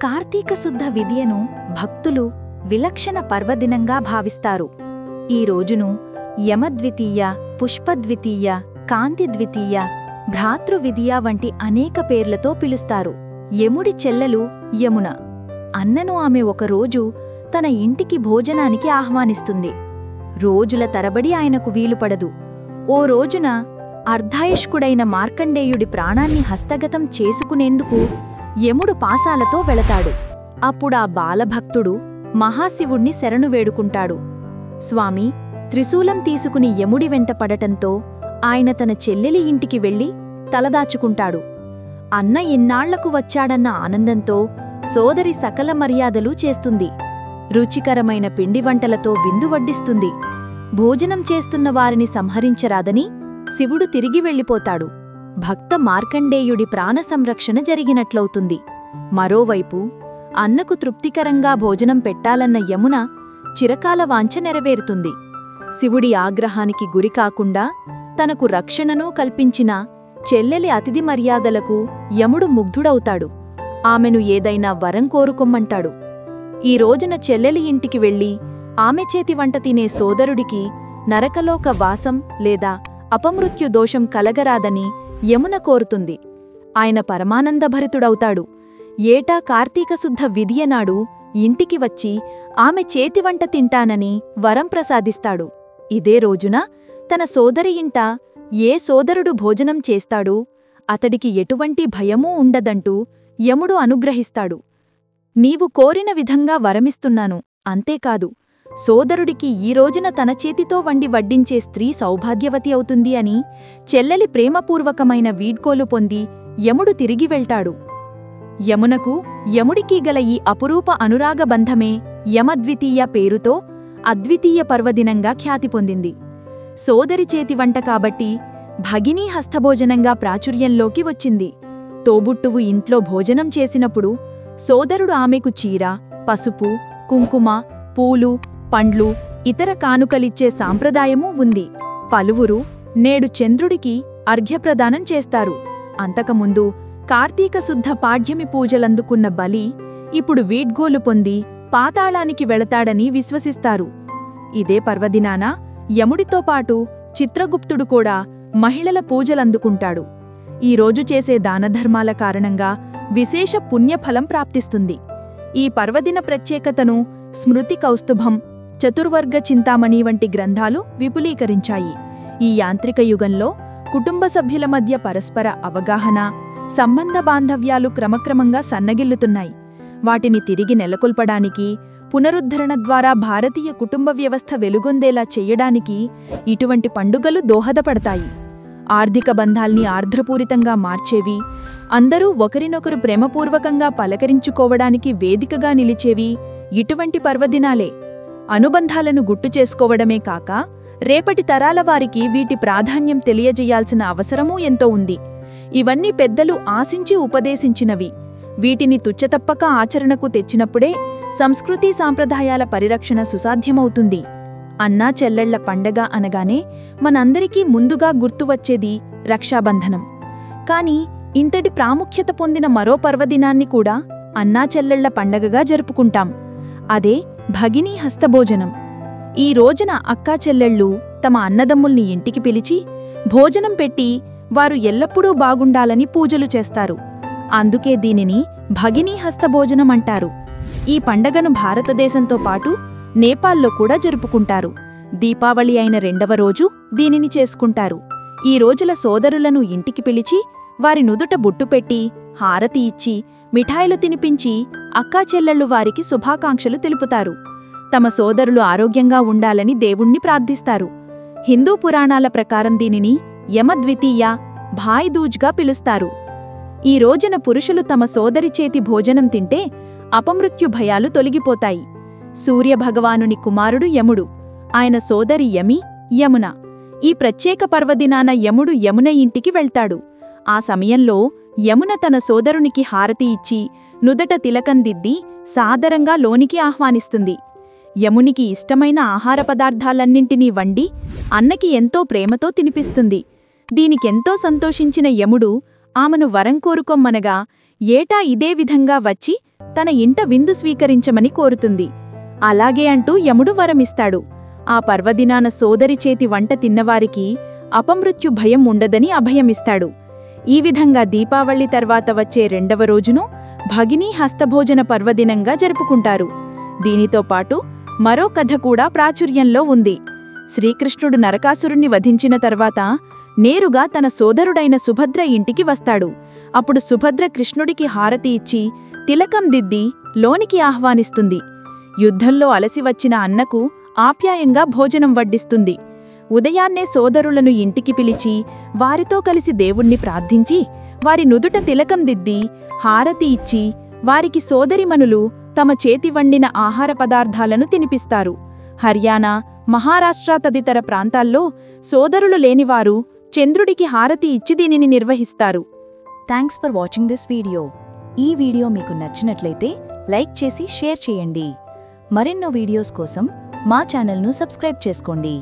కార్తీక శుద్ధ విదియను భక్తులు విలక్షణ పర్వదినంగా భావిస్తారు. ఈ రోజును యమద్వితీయ, పుష్పద్వితీయ, కాంతిద్వితీయ, భ్రాతృవిదియ వంటి అనేక పేర్లతో పిలుస్తారు. యముడి చెల్లెలు యమున. అన్నను ఆమె ఒకరోజు తన ఇంటికి భోజనానికి ఆహ్వానిస్తుంది. రోజుల తరబడి ఆయనకు వీలుపడదు. ఓ రోజున అర్ధాయుష్కుడైన మార్కండేయుడి ప్రాణాన్ని హస్తగతం చేసుకునేందుకు యముడు పాశాలతో వెళతాడు. అప్పుడా బాలభక్తుడు మహాశివుణ్ణి శరణు వేడుకుంటాడు. స్వామి, త్రిశూలం తీసుకుని యముడి వెంట పడటంతో ఆయన తన చెల్లెలి ఇంటికి వెళ్లి తలదాచుకుంటాడు. అన్న ఇన్నాళ్లకు వచ్చాడన్న ఆనందంతో సోదరి సకల మర్యాదలు చేస్తుంది. రుచికరమైన పిండి వంటలతో విందు వడ్డిస్తుంది. భోజనం చేస్తున్న వారిని సంహరించరాదని శివుడు తిరిగి వెళ్ళిపోతాడు. భక్త మార్కండేయుడి ప్రాణ సంరక్షణ జరిగినట్లవుతుంది. మరోవైపు అన్నకు తృప్తికరంగా భోజనం పెట్టాలన్న యమున చిరకాల వాంఛ నెరవేరుతుంది. శివుడి ఆగ్రహానికి గురికాకుండా తనకు రక్షణను కల్పించిన చెల్లెలి అతిథి మర్యాదలకు యముడు ముగ్ధుడవుతాడు. ఆమెను ఏదైనా వరం కోరుకొమ్మంటాడు. ఈ రోజున చెల్లెలి ఇంటికి వెళ్లి ఆమె చేతి వంట తినే సోదరుడికి నరకలోక వాసం లేదా అపమృత్యు దోషం కలగరాదని యమున కోరుతుంది. ఆయన పరమానందభరితుడవుతాడు. ఏటా కార్తీక శుద్ధ విదియనాడు ఇంటికి వచ్చి ఆమె చేతివంట తింటానని వరం ప్రసాదిస్తాడు. ఇదే రోజున తన సోదరి ఇంట ఏ సోదరుడు భోజనం చేస్తాడో అతడికి ఎటువంటి భయమూ ఉండదంటూ యముడు అనుగ్రహిస్తాడు. నీవు కోరిన విధంగా వరమిస్తున్నాను, అంతేకాదు సోదరుడికి ఈ రోజున తన చేతితో వండి వడ్డించే స్త్రీ సౌభాగ్యవతి అవుతుంది అని చెల్లెలి ప్రేమపూర్వకమైన వీడ్కోలు పొంది యముడు తిరిగి వెళ్తాడు. యమునకు యముడికి గల ఈ అపురూప అనురాగబంధమే యమద్వితీయ పేరుతో అద్వితీయ పర్వదినంగా ఖ్యాతి పొందింది. సోదరి చేతి వంట కాబట్టి భగినీ హస్తభోజనంగా ప్రాచుర్యంలోకి వచ్చింది. తోబుట్టువు ఇంట్లో భోజనం చేసినప్పుడు సోదరుడు ఆమెకు చీర, పసుపు, కుంకుమ, పూలు, పండ్లు, ఇతర కానుకలిచ్చే సాంప్రదాయమూ ఉంది. పలువురు నేడు చంద్రుడికి అర్ఘ్యప్రదానం చేస్తారు. అంతకుముందు కార్తీక శుద్ధ పాడ్యమి పూజలందుకున్న బలి ఇప్పుడు వీడ్గోలు పొంది పాతాళానికి వెళతాడని విశ్వసిస్తారు. ఇదే పర్వదినాన యముడితో పాటు చిత్రగుప్తుడు కూడా మహిళల పూజలందుకుంటాడు. ఈ రోజు చేసే దానధర్మాల కారణంగా విశేష పుణ్యఫలం ప్రాప్తిస్తుంది. ఈ పర్వదిన ప్రత్యేకతను స్మృతి కౌస్తుభం, చతుర్వర్గ చింతామణి వంటి గ్రంథాలు విపులీకరించాయి. ఈ యాంత్రిక యుగంలో కుటుంబ సభ్యుల మధ్య పరస్పర అవగాహన, సంబంధ బాంధవ్యాలు క్రమక్రమంగా సన్నగిల్లుతున్నాయి. వాటిని తిరిగి నెలకొల్పడానికి, పునరుద్ధరణ ద్వారా భారతీయ కుటుంబ వ్యవస్థ వెలుగొందేలా చెయ్యడానికి ఇటువంటి పండుగలు దోహదపడతాయి. ఆర్థిక బంధాల్ని ఆర్ద్రపూరితంగా మార్చేవి, అందరూ ఒకరినొకరు ప్రేమపూర్వకంగా పలకరించుకోవడానికి వేదికగా నిలిచేవి ఇటువంటి పర్వదినాలే. అనుబంధాలను గుర్తు చేసుకోవడమే కాక రేపటి తరాల వారికి వీటి ప్రాధాన్యం తెలియజేయాల్సిన అవసరమూ ఎంతో ఉంది. ఇవన్నీ పెద్దలు ఆశించి ఉపదేశించినవి. వీటిని తుచ్చతప్పక ఆచరణకు తెచ్చినప్పుడే సంస్కృతీ సాంప్రదాయాల పరిరక్షణ సుసాధ్యమవుతుంది. అన్నా చెల్లెళ్ల పండగ అనగానే మనందరికీ ముందుగా గుర్తువచ్చేది రక్షాబంధనం. కాని ఇంతటి ప్రాముఖ్యత పొందిన మరో పర్వదినాన్ని కూడా అన్నా చెల్లెళ్ల పండగగా జరుపుకుంటాం. అదే భగినీ హస్తభోజనం. ఈ రోజున అక్కా చెల్లెళ్ళు తమ అన్నదమ్ముల్ని ఇంటికి పిలిచి భోజనం పెట్టి వారు ఎల్లప్పుడూ బాగుండాలని పూజలు చేస్తారు. అందుకే దీనిని భగినీ హస్తభోజనం అంటారు. ఈ పండగను భారతదేశంతో పాటు నేపాల్లో కూడా జరుపుకుంటారు. దీపావళి అయిన రెండవ రోజు దీనిని చేసుకుంటారు. ఈ రోజుల సోదరులను ఇంటికి పిలిచి వారి నుదుట బొట్టు పెట్టి హారతి ఇచ్చి మిఠాయిలు తినిపించి అక్కా చెల్లెళ్ళు వారికి శుభాకాంక్షలు తెలుపుతారు. తమ సోదరులు ఆరోగ్యంగా ఉండాలని దేవుణ్ణి ప్రార్థిస్తారు. హిందూ పురాణాల ప్రకారం దీనిని యమద్వితీయ, భాయ్ దూజ్గా పిలుస్తారు. ఈ రోజున పురుషులు తమ సోదరి చేతి భోజనం తింటే అపమృత్యు భయాలు తొలగిపోతాయి. సూర్యభగవానుని కుమారుడు యముడు, ఆయన సోదరి యమి, యమున. ఈ ప్రత్యేక పర్వదినాన యముడు యమున ఇంటికి వెళ్తాడు. ఆ సమయంలో యమున తన సోదరునికి హారతి ఇచ్చి నుదట తిలకందిద్ది సాదరంగా లోనికి ఆహ్వానిస్తుంది. యమునికి ఇష్టమైన ఆహార పదార్థాలన్నింటినీ వండి అన్నకి ఎంతో ప్రేమతో తినిపిస్తుంది. దీనికెంతో సంతోషించిన యముడు ఆమెను వరం కోరుకొమ్మనగా ఏటా ఇదే విధంగా వచ్చి తన ఇంట విందు స్వీకరించమని కోరుతుంది. అలాగే అంటూ యముడు వరమిస్తాడు. ఆ పర్వదినాన సోదరి చేతి వంట తిన్నవారికి అపమృత్యు భయం ఉండదని అభయమిస్తాడు. ఈ విధంగా దీపావళి తర్వాత వచ్చే రెండవ రోజును భగినీ హస్తభోజన పర్వదినంగా జరుపుకుంటారు. దీనితో పాటు మరో కథ కూడా ప్రాచుర్యంలో ఉంది. శ్రీకృష్ణుడు నరకాసురుణ్ణి వధించిన తర్వాత నేరుగా తన సోదరుడైన సుభద్ర ఇంటికి వస్తాడు. అప్పుడు సుభద్ర కృష్ణుడికి హారతి ఇచ్చి తిలకం దిద్ది లోనికి ఆహ్వానిస్తుంది. యుద్ధంలో అలసి వచ్చిన అన్నకు ఆప్యాయంగా భోజనం వడ్డిస్తుంది. ఉదయాన్నే సోదరులను ఇంటికి పిలిచి వారితో కలిసి దేవుణ్ణి ప్రార్థించి వారి నుదుట తిలకం దిద్ది హారతి ఇచ్చి వారికి సోదరిమణులు తమ చేతి వండిన ఆహార పదార్థాలను తినిపిస్తారు. హర్యానా, మహారాష్ట్ర తదితర ప్రాంతాల్లో సోదరులు లేనివారు చంద్రుడికి హారతి ఇచ్చి దీనిని నిర్వహిస్తారు. Thanks for watching this video. ఈ వీడియో మీకు నచ్చినట్లయితే లైక్ చేసి షేర్ చేయండి. మరెన్నో వీడియోస్ కోసం మా ఛానల్ను సబ్స్క్రైబ్ చేసుకోండి.